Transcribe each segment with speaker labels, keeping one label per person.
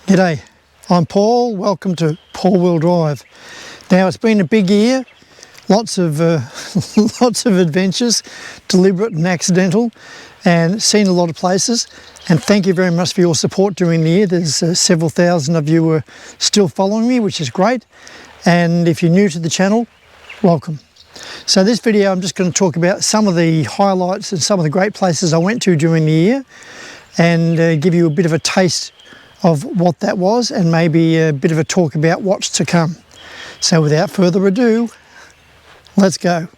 Speaker 1: G'day, I'm Paul. Welcome to Paul Wheel Drive. Now it's been a big year, lots of adventures, deliberate and accidental, and seen a lot of places. And thank you very much for your support during the year. There's several thousand of you who are still following me, which is great. And if you're new to the channel, welcome. So this video, I'm just going to talk about some of the highlights and some of the great places I went to during the year, and give you a bit of a taste of what that was, and maybe a bit of a talk about what's to come. So without further ado, let's go.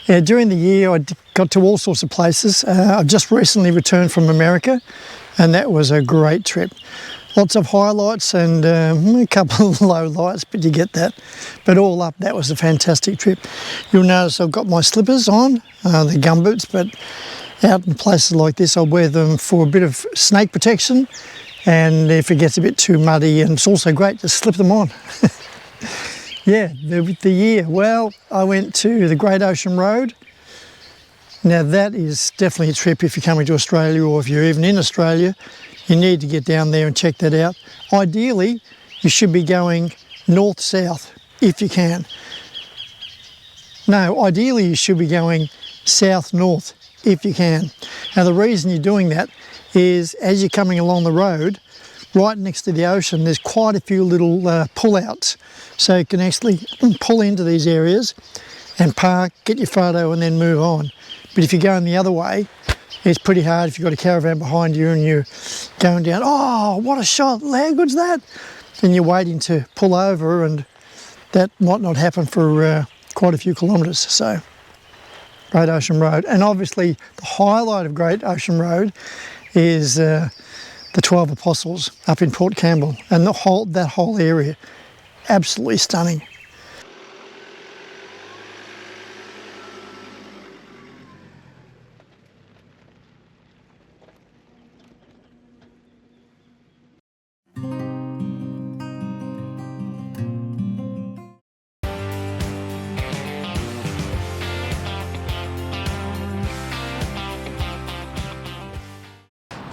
Speaker 1: Yeah, during the year I got to all sorts of places. I've just recently returned from America, and that was a great trip. Lots of highlights and a couple of low lights, but you get that. But all up, that was a fantastic trip. You'll notice I've got my slippers on, the gumboots, but out in places like this I wear them for a bit of snake protection, and if it gets a bit too muddy, and it's also great to slip them on. Yeah, the year, well, I went to the Great Ocean Road. Now that is definitely a trip if you're coming to Australia, or if you're even in Australia, you need to get down there and check that out. Ideally, you should be going north-south if you can. No, ideally you should be going south-north if you can. Now the reason you're doing that is as you're coming along the road, right next to the ocean, there's quite a few little pull-outs. So you can actually pull into these areas and park, get your photo and then move on. But if you're going the other way, it's pretty hard if you've got a caravan behind you and you're going down, oh, what a shot, how good's that? And you're waiting to pull over, and that might not happen for quite a few kilometres. So, Great Ocean Road. And obviously the highlight of Great Ocean Road is the 12 Apostles up in Port Campbell, and that whole area, absolutely stunning.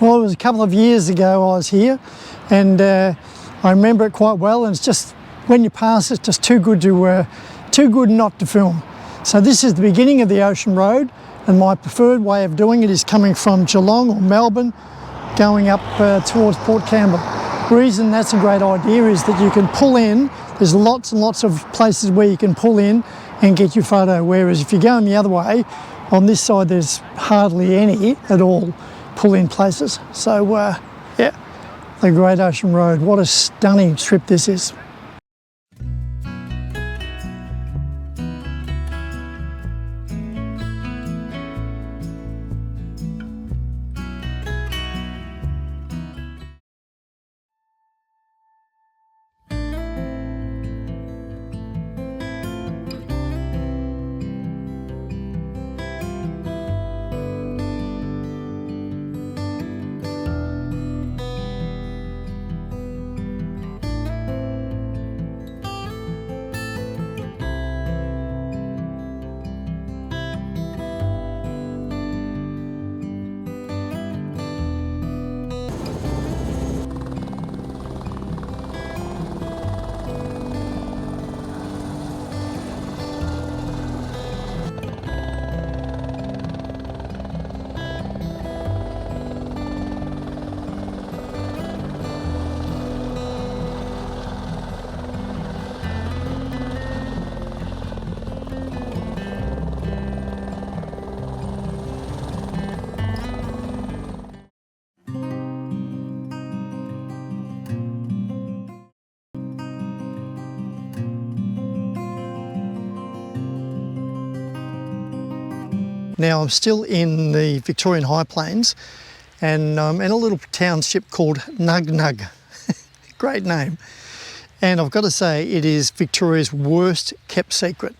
Speaker 1: Well, it was a couple of years ago I was here, and I remember it quite well, and it's just, when you pass it's just too good not to film. So this is the beginning of the Ocean Road, and my preferred way of doing it is coming from Geelong or Melbourne, going up towards Port Campbell. The reason that's a great idea is that you can pull in, there's lots and lots of places where you can pull in and get your photo, whereas if you're going the other way, on this side there's hardly any at all pull-in places. So yeah, the Great Ocean Road, what a stunning trip this is. Now I'm still in the Victorian High Plains, and I'm in a little township called Nug Nug. Great name. And I've got to say, it is Victoria's worst kept secret.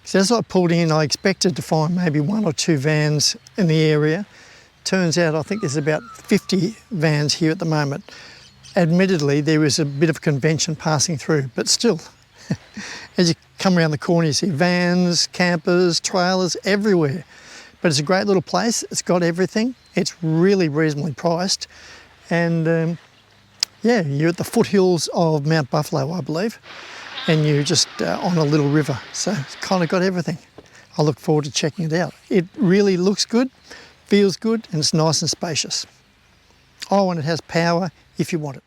Speaker 1: So as I pulled in, I expected to find maybe one or two vans in the area. Turns out I think there's about 50 vans here at the moment. Admittedly, there is a bit of convention passing through, but still, as you come around the corner, you see vans, campers, trailers everywhere. But it's a great little place. It's got everything. It's really reasonably priced. And Yeah, you're at the foothills of Mount Buffalo, I believe, and you're just on a little river, so it's kind of got everything. I look forward to checking it out. It really looks good, feels good, and it's nice and spacious. Oh, and it has power if you want it.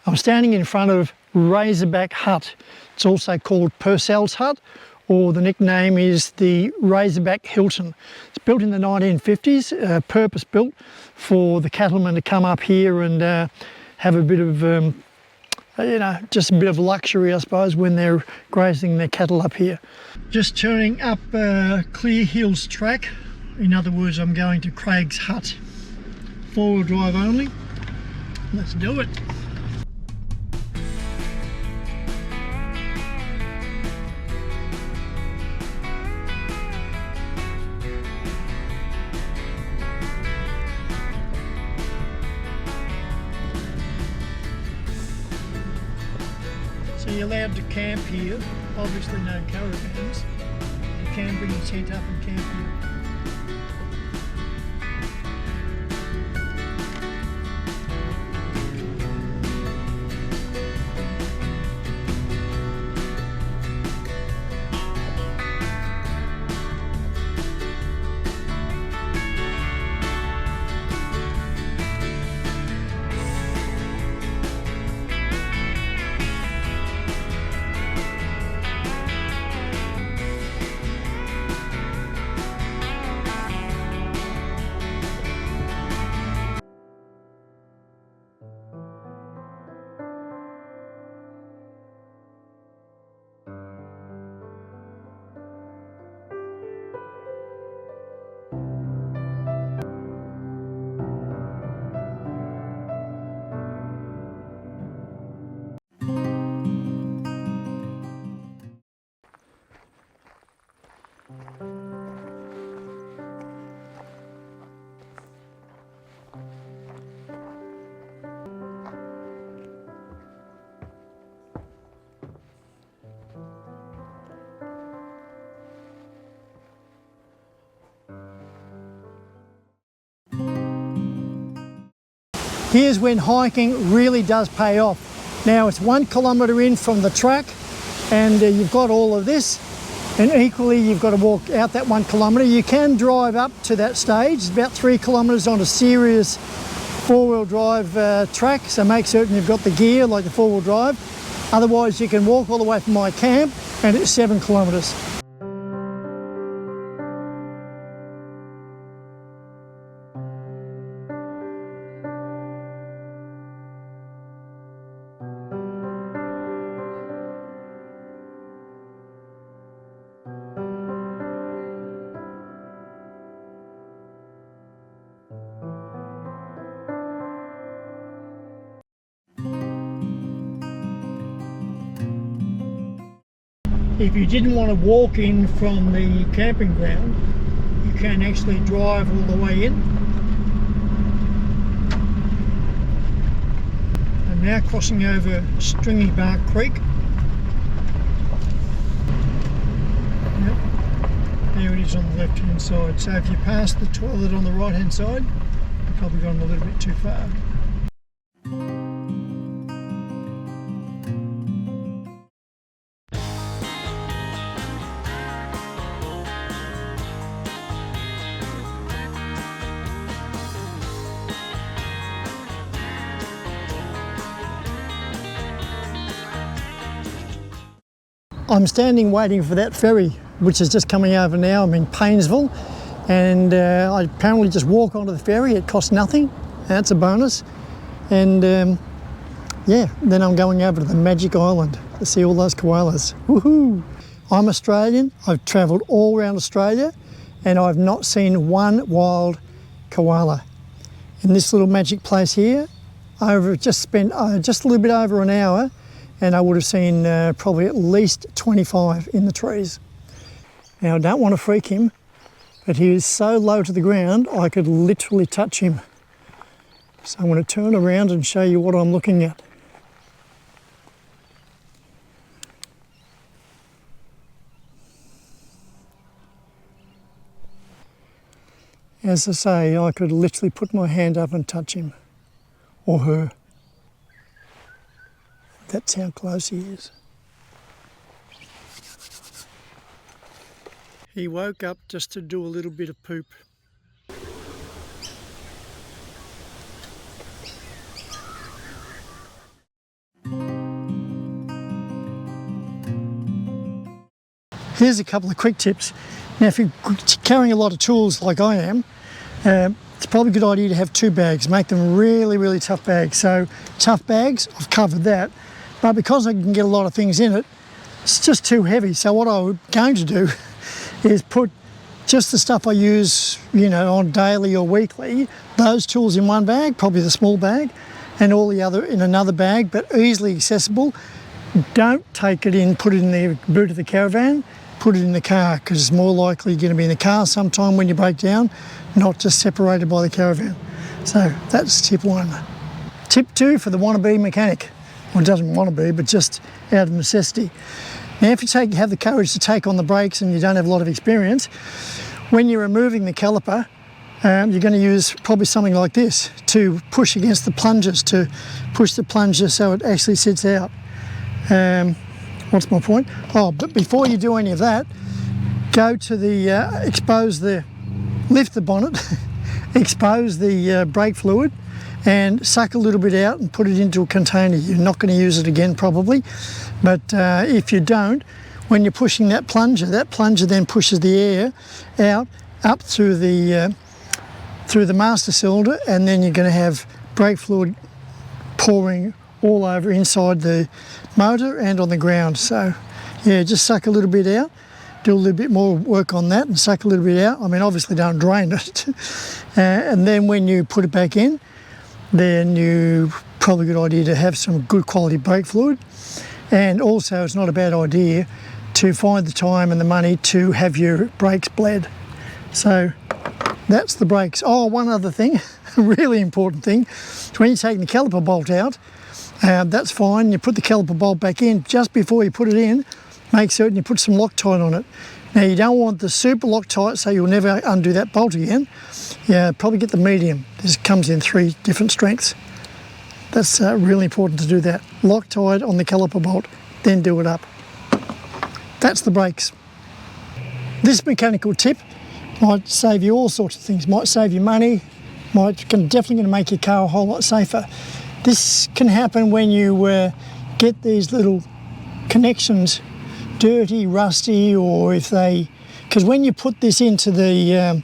Speaker 1: I'm standing in front of Razorback Hut. It's also called Purcell's Hut, or the nickname is the Razorback Hilton. It's built in the 1950s, purpose built for the cattlemen to come up here and have a bit of, you know, just a bit of luxury, I suppose, when they're grazing their cattle up here. Just turning up Clear Hills track. In other words, I'm going to Craig's Hut. 4-wheel drive only. Let's do it. So you're allowed to camp here, obviously no caravans. You can bring your tent up and camp here. Here's when hiking really does pay off. Now it's 1 kilometre in from the track and you've got all of this, and equally you've got to walk out that 1 kilometre. You can drive up to that stage. It's about 3 kilometres on a serious 4-wheel drive track, so make certain you've got the gear like the 4-wheel drive. Otherwise you can walk all the way from my camp and it's 7 kilometres. If you didn't want to walk in from the camping ground, you can actually drive all the way in. I'm now crossing over Stringy Bark Creek. Yep. There it is on the left hand side. So if you pass the toilet on the right hand side, you've probably gone a little bit too far. I'm standing waiting for that ferry, which is just coming over now. I'm in Paynesville, and I apparently just walk onto the ferry. It costs nothing. That's a bonus. And yeah, then I'm going over to the Magic Island to see all those koalas. Woohoo! I'm Australian. I've travelled all around Australia, and I've not seen one wild koala. In this little magic place here, I've just spent just a little bit over an hour, and I would have seen probably at least 25 in the trees. Now I don't want to freak him, but he is so low to the ground I could literally touch him. So I'm going to turn around and show you what I'm looking at. As I say, I could literally put my hand up and touch him, or her. That's how close he is. He woke up just to do a little bit of poop. Here's a couple of quick tips. Now, if you're carrying a lot of tools like I am, it's probably a good idea to have 2 bags. Make them really, really tough bags. So tough bags, I've covered that. But because I can get a lot of things in it, it's just too heavy. So what I'm going to do is put just the stuff I use, you know, on daily or weekly, those tools in one bag, probably the small bag, and all the other in another bag, but easily accessible. Don't take it in, put it in the boot of the caravan, put it in the car, because it's more likely you're going to be in the car sometime when you break down, not just separated by the caravan. So that's tip 1. Tip 2 for the wannabe mechanic. Well, it doesn't want to be, but just out of necessity. Now, if you have the courage to take on the brakes and you don't have a lot of experience, when you're removing the caliper, you're going to use probably something like this to push against the plungers, to push the plunger so it actually sits out. What's my point? Oh, but before you do any of that, go to the, lift the bonnet, expose the brake fluid, and suck a little bit out and put it into a container. You're not going to use it again probably, but if you don't, when you're pushing that plunger then pushes the air out up through the master cylinder, and then you're going to have brake fluid pouring all over inside the motor and on the ground. So yeah, just suck a little bit out, do a little bit more work on that and suck a little bit out. I mean, obviously don't drain it. And then when you put it back in, then you probably a good idea to have some good quality brake fluid. And also it's not a bad idea to find the time and the money to have your brakes bled. So that's the brakes. Oh, one other thing, a really important thing, is when you're taking the caliper bolt out, that's fine. You put the caliper bolt back in. Just before you put it in, make certain you put some Loctite on it. Now, you don't want the super Loctite, so you'll never undo that bolt again. Yeah, probably get the medium. This comes in 3 different strengths. That's really important to do that. Loctite on the caliper bolt, then do it up. That's the brakes. This mechanical tip might save you all sorts of things. Might save you money, definitely going to make your car a whole lot safer. This can happen when you get these little connections dirty, rusty, or if because when you put this into the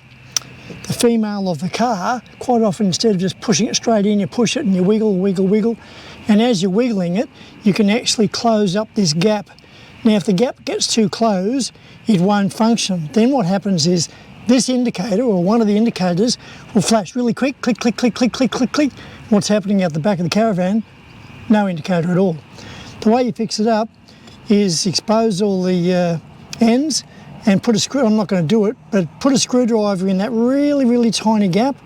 Speaker 1: female of the car, quite often instead of just pushing it straight in, you push it and you wiggle, and as you're wiggling it, you can actually close up this gap. Now, if the gap gets too close, it won't function. Then what happens is this indicator, or one of the indicators, will flash really quick, click, click, click, click, click, click, click. What's happening out the back of the caravan? No indicator at all. The way you fix it up is expose all the ends and put a screw, I'm not going to do it, but put a screwdriver in that really, really tiny gap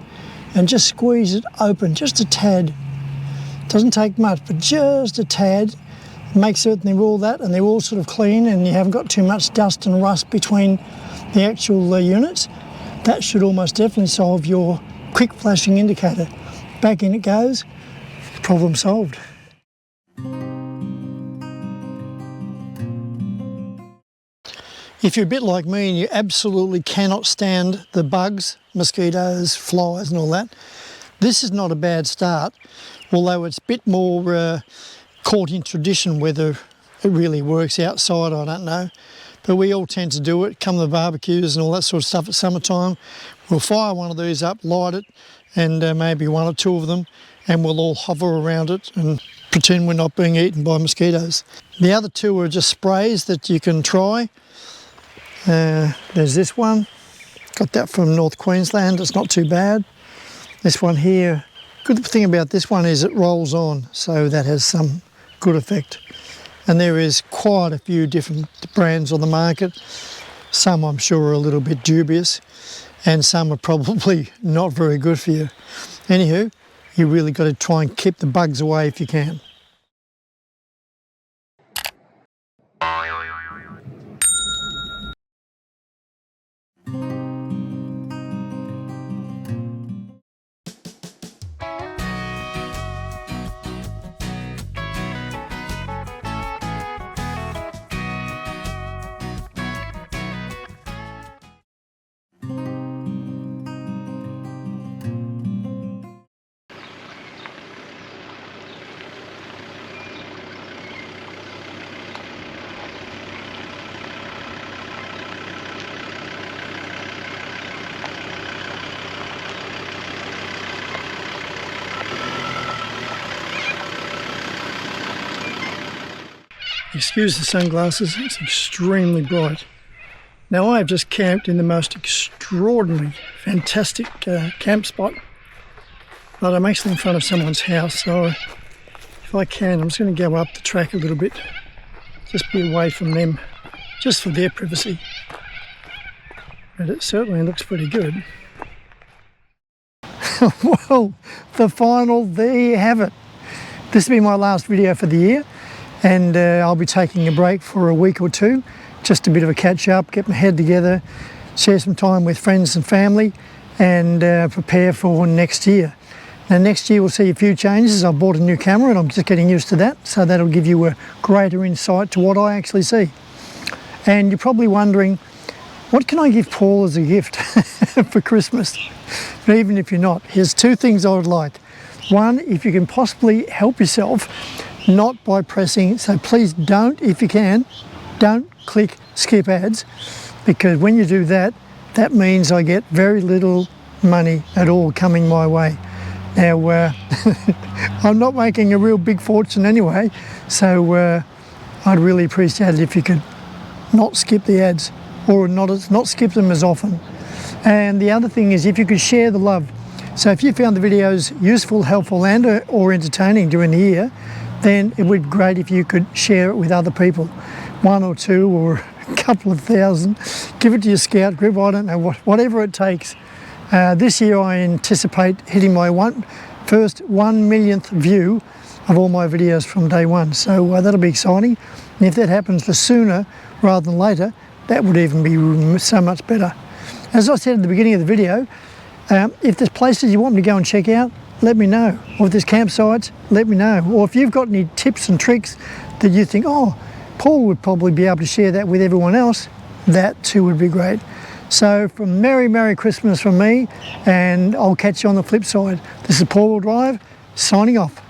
Speaker 1: and just squeeze it open, just a tad. Doesn't take much, but just a tad. Make certain they're all that and they're all sort of clean and you haven't got too much dust and rust between the actual units. That should almost definitely solve your quick flashing indicator. Back in it goes, problem solved. If you're a bit like me and you absolutely cannot stand the bugs, mosquitoes, flies and all that, this is not a bad start, although it's a bit more caught in tradition whether it really works outside, I don't know. But we all tend to do it, come to the barbecues and all that sort of stuff at summertime. We'll fire one of these up, light it, and maybe 1 or 2 of them, and we'll all hover around it and pretend we're not being eaten by mosquitoes. The other 2 are just sprays that you can try. There's this one, got that from North Queensland, it's not too bad. This one here, good thing about this one is it rolls on, so that has some good effect. And there is quite a few different brands on the market. Some I'm sure are a little bit dubious and some are probably not very good for you. Anywho, you really got to try and keep the bugs away if you can. Excuse the sunglasses, it's extremely bright. Now I have just camped in the most extraordinary, fantastic camp spot, but I'm actually in front of someone's house, so if I can, I'm just going to go up the track a little bit, just be away from them, just for their privacy. But it certainly looks pretty good. Well, the final, there you have it. This will be my last video for the year, and I'll be taking a break for a week or two, just a bit of a catch up, get my head together, share some time with friends and family, and prepare for next year. Now next year we'll see a few changes. I've bought a new camera and I'm just getting used to that, so that'll give you a greater insight to what I actually see. And you're probably wondering, what can I give Paul as a gift for Christmas? But even if you're not, here's two things I would like. One, if you can possibly help yourself, not by pressing, so please don't, if you can, don't click skip ads, because when you do that, that means I get very little money at all coming my way. Now, I'm not making a real big fortune anyway, so I'd really appreciate it if you could not skip the ads, or not skip them as often. And the other thing is, if you could share the love. So if you found the videos useful, helpful and or entertaining during the year, then it would be great if you could share it with other people. 1 or 2 or a couple of thousand. Give it to your scout group, I don't know, whatever it takes. This year I anticipate hitting my first 1 millionth view of all my videos from day one. So that'll be exciting. And if that happens for sooner rather than later, that would even be so much better. As I said at the beginning of the video, if there's places you want me to go and check out, let me know. Or if there's campsites, let me know. Or if you've got any tips and tricks that you think, oh, Paul would probably be able to share that with everyone else, that too would be great. So from Merry Christmas from me, and I'll catch you on the flip side. This is Paul Wheel Drive, signing off.